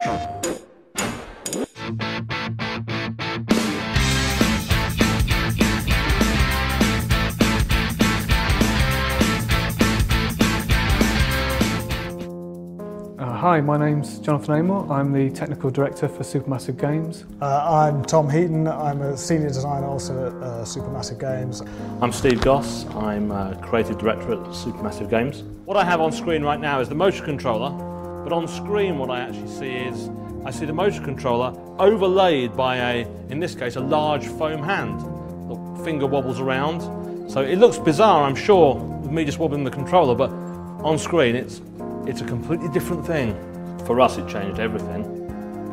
Hi, my name's Jonathan Amor. I'm the Technical Director for Supermassive Games. I'm Tom Heaton. I'm a Senior Designer also at Supermassive Games. I'm Steve Goss. I'm Creative Director at Supermassive Games. What I have on screen right now is the motion controller, but on screen what I actually see is I see the motion controller overlaid by in this case, a large foam hand. The finger wobbles around, so it looks bizarre, I'm sure, with me just wobbling the controller, but on screen it's a completely different thing. For us it changed everything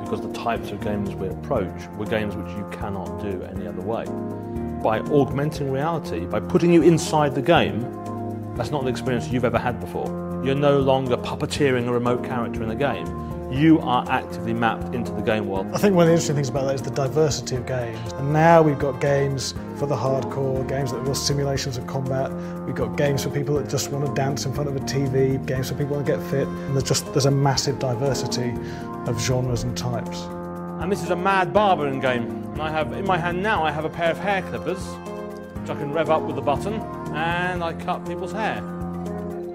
because the types of games we approach were games which you cannot do any other way. By augmenting reality, by putting you inside the game, that's not the experience you've ever had before. You're no longer puppeteering a remote character in a game. You are actively mapped into the game world. I think one of the interesting things about that is the diversity of games. And now we've got games for the hardcore, games that are real simulations of combat. We've got games for people that just want to dance in front of a TV, games for people that want to get fit. And there's a massive diversity of genres and types. And this is a mad barbering game. And I have, in my hand now, I have a pair of hair clippers, which I can rev up with the button, and I cut people's hair.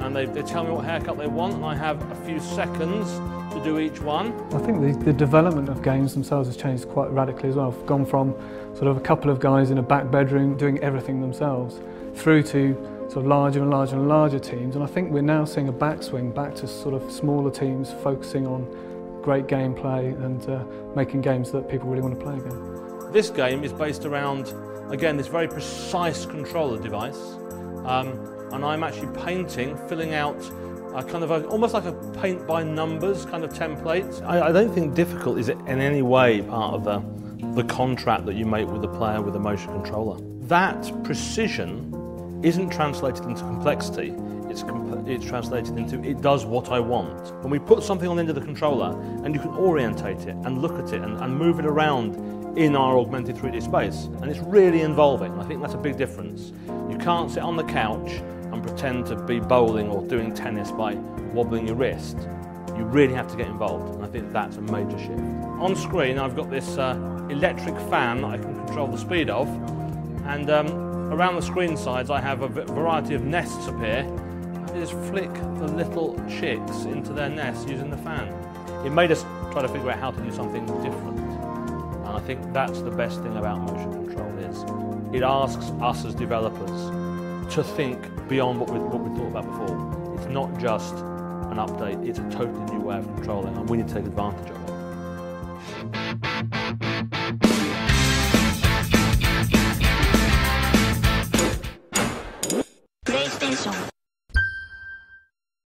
And they tell me what haircut they want, and I have a few seconds to do each one. I think the development of games themselves has changed quite radically as well. I've gone from sort of a couple of guys in a back bedroom doing everything themselves through to sort of larger and larger and larger teams, and I think we're now seeing a backswing back to sort of smaller teams focusing on great gameplay and making games that people really want to play again. This game is based around, again, this very precise controller device, and I'm actually painting, filling out almost like a paint by numbers kind of template. I don't think difficult is in any way part of the contract that you make with the player with a motion controller. That precision isn't translated into complexity, it's translated into it does what I want. When we put something on the end of the controller and you can orientate it and look at it and move it around in our augmented 3D space, and it's really involving. I think that's a big difference. You can't sit on the couch and pretend to be bowling or doing tennis by wobbling your wrist. You really have to get involved, and I think that's a major shift. On screen I've got this electric fan that I can control the speed of, and around the screen sides I have a variety of nests appear. I just flick the little chicks into their nests using the fan. It made us try to figure out how to do something different, and I think that's the best thing about motion control is it asks us as developers to think beyond what we thought about before. It's not just an update, it's a totally new way of controlling, and we need to take advantage of it. PlayStation